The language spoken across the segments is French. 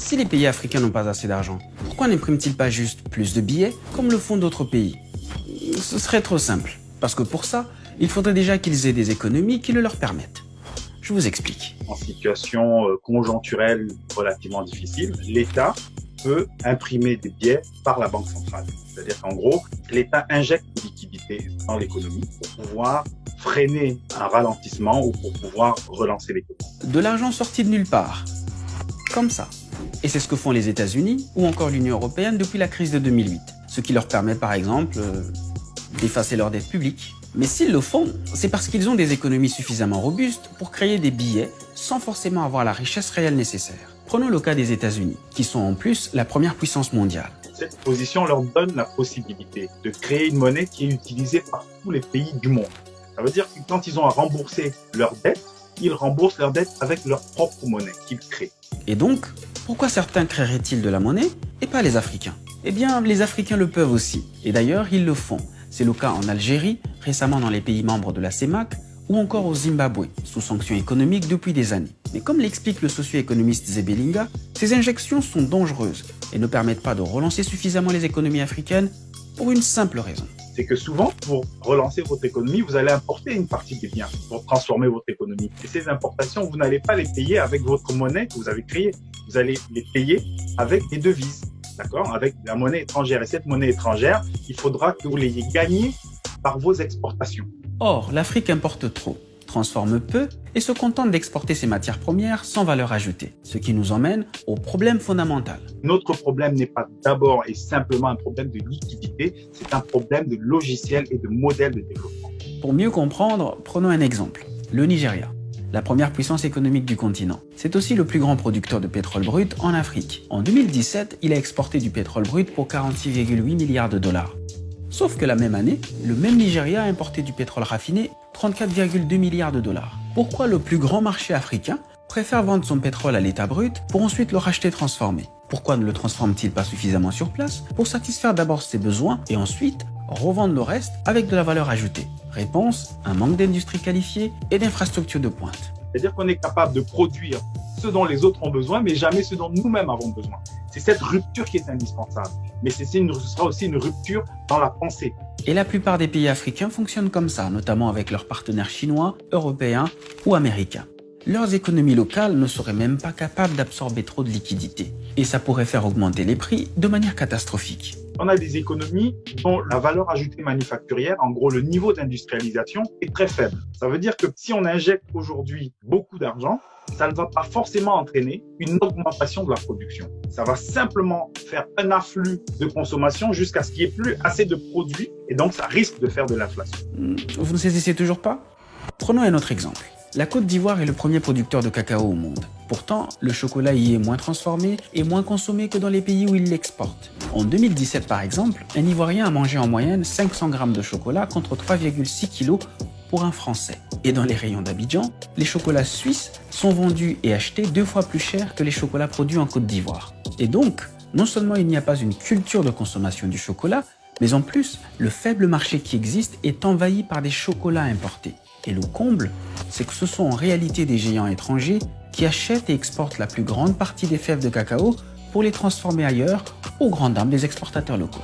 Si les pays africains n'ont pas assez d'argent, pourquoi n'impriment-ils pas juste plus de billets comme le font d'autres pays? Ce serait trop simple, parce que pour ça, il faudrait déjà qu'ils aient des économies qui le leur permettent. Je vous explique. En situation conjoncturelle relativement difficile, l'État peut imprimer des billets par la Banque centrale. C'est-à-dire qu'en gros, l'État injecte des liquidités dans l'économie pour pouvoir freiner un ralentissement ou pour pouvoir relancer l'économie. De l'argent sorti de nulle part. Comme ça. Et c'est ce que font les États-Unis ou encore l'Union européenne depuis la crise de 2008. Ce qui leur permet par exemple d'effacer leur dette publique. Mais s'ils le font, c'est parce qu'ils ont des économies suffisamment robustes pour créer des billets sans forcément avoir la richesse réelle nécessaire. Prenons le cas des États-Unis, qui sont en plus la première puissance mondiale. Cette position leur donne la possibilité de créer une monnaie qui est utilisée par tous les pays du monde. Ça veut dire que quand ils ont à rembourser leurs dettes, ils remboursent leurs dettes avec leur propre monnaie qu'ils créent. Et donc, pourquoi certains créeraient-ils de la monnaie et pas les Africains? Eh bien, les Africains le peuvent aussi. Et d'ailleurs, ils le font. C'est le cas en Algérie, récemment dans les pays membres de la CEMAC, ou encore au Zimbabwe, sous sanctions économiques depuis des années. Mais comme l'explique le socio-économiste Zebelinga, ces injections sont dangereuses et ne permettent pas de relancer suffisamment les économies africaines pour une simple raison. C'est que souvent, pour relancer votre économie, vous allez importer une partie des biens pour transformer votre économie. Et ces importations, vous n'allez pas les payer avec votre monnaie que vous avez créée. Vous allez les payer avec des devises, d'accord, avec la monnaie étrangère. Et cette monnaie étrangère, il faudra que vous l'ayez gagnée par vos exportations. Or, l'Afrique importe trop, transforme peu et se contente d'exporter ses matières premières sans valeur ajoutée. Ce qui nous emmène au problème fondamental. Notre problème n'est pas d'abord et simplement un problème de liquidité, c'est un problème de logiciel et de modèle de développement. Pour mieux comprendre, prenons un exemple. Le Nigeria, la première puissance économique du continent. C'est aussi le plus grand producteur de pétrole brut en Afrique. En 2017, il a exporté du pétrole brut pour 46,8 milliards de dollars. Sauf que la même année, le même Nigeria a importé du pétrole raffiné 34,2 milliards de dollars. Pourquoi le plus grand marché africain préfère vendre son pétrole à l'état brut pour ensuite le racheter transformé? Pourquoi ne le transforme-t-il pas suffisamment sur place pour satisfaire d'abord ses besoins et ensuite revendre le reste avec de la valeur ajoutée? Réponse, un manque d'industrie qualifiée et d'infrastructures de pointe. C'est-à-dire qu'on est capable de produire ce dont les autres ont besoin, mais jamais ce dont nous-mêmes avons besoin. C'est cette rupture qui est indispensable. Mais ce sera aussi une rupture dans la pensée. Et la plupart des pays africains fonctionnent comme ça, notamment avec leurs partenaires chinois, européens ou américains. Leurs économies locales ne seraient même pas capables d'absorber trop de liquidités. Et ça pourrait faire augmenter les prix de manière catastrophique. On a des économies dont la valeur ajoutée manufacturière, en gros le niveau d'industrialisation, est très faible. Ça veut dire que si on injecte aujourd'hui beaucoup d'argent, ça ne va pas forcément entraîner une augmentation de la production. Ça va simplement faire un afflux de consommation jusqu'à ce qu'il n'y ait plus assez de produits et donc ça risque de faire de l'inflation. Vous ne saisissez toujours pas? Prenons un autre exemple. La Côte d'Ivoire est le premier producteur de cacao au monde. Pourtant, le chocolat y est moins transformé et moins consommé que dans les pays où il l'exporte. En 2017 par exemple, un Ivoirien a mangé en moyenne 500 grammes de chocolat contre 3,6 kg pour un Français. Et dans les rayons d'Abidjan, les chocolats suisses sont vendus et achetés 2 fois plus cher que les chocolats produits en Côte d'Ivoire. Et donc, non seulement il n'y a pas une culture de consommation du chocolat, mais en plus, le faible marché qui existe est envahi par des chocolats importés. Et le comble, c'est que ce sont en réalité des géants étrangers qui achètent et exportent la plus grande partie des fèves de cacao pour les transformer ailleurs, aux grandes dames des exportateurs locaux.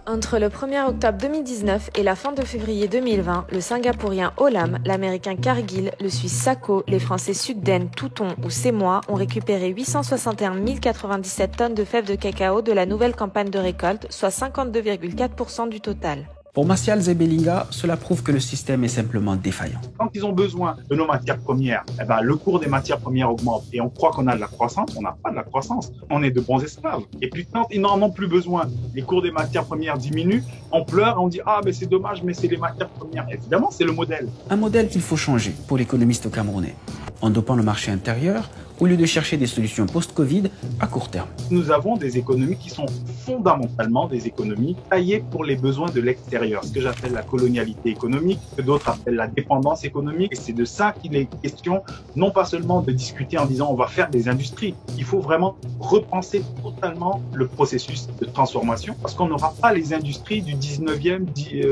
Entre le 1er octobre 2019 et la fin de février 2020, le Singapourien Olam, l'Américain Cargill, le Suisse Sako, les Français Sugden, Touton ou Semois ont récupéré 861 097 tonnes de fèves de cacao de la nouvelle campagne de récolte, soit 52,4% du total. Pour Martial Zebelinga, cela prouve que le système est simplement défaillant. Quand ils ont besoin de nos matières premières, le cours des matières premières augmente et on croit qu'on a de la croissance, on n'a pas de la croissance. On est de bons esclaves. Et puis quand ils n'en ont plus besoin, les cours des matières premières diminuent, on pleure et on dit « Ah, mais c'est dommage, mais c'est les matières premières ». Évidemment, c'est le modèle. Un modèle qu'il faut changer pour l'économiste camerounais, en dopant le marché intérieur au lieu de chercher des solutions post-Covid à court terme. Nous avons des économies qui sont fondamentalement des économies taillées pour les besoins de l'extérieur, ce que j'appelle la colonialité économique, que d'autres appellent la dépendance économique. Et c'est de ça qu'il est question, non pas seulement de discuter en disant on va faire des industries, il faut vraiment repenser totalement le processus de transformation parce qu'on n'aura pas les industries du 19e,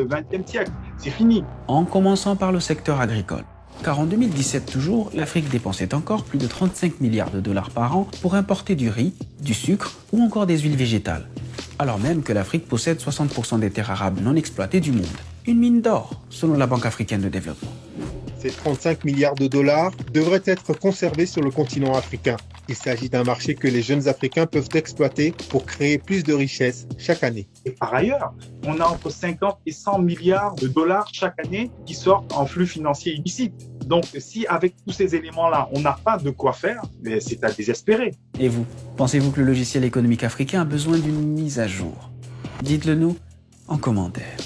20e siècle. C'est fini. En commençant par le secteur agricole. Car en 2017 toujours, l'Afrique dépensait encore plus de 35 milliards de dollars par an pour importer du riz, du sucre ou encore des huiles végétales. Alors même que l'Afrique possède 60% des terres arables non exploitées du monde. Une mine d'or, selon la Banque africaine de développement. Ces 35 milliards de dollars devraient être conservés sur le continent africain. Il s'agit d'un marché que les jeunes Africains peuvent exploiter pour créer plus de richesses chaque année. Et par ailleurs, on a entre 50 et 100 milliards de dollars chaque année qui sortent en flux financiers illicites. Donc, si avec tous ces éléments-là, on n'a pas de quoi faire, c'est à désespérer. Et vous, pensez-vous que le logiciel économique africain a besoin d'une mise à jour? Dites-le nous en commentaire.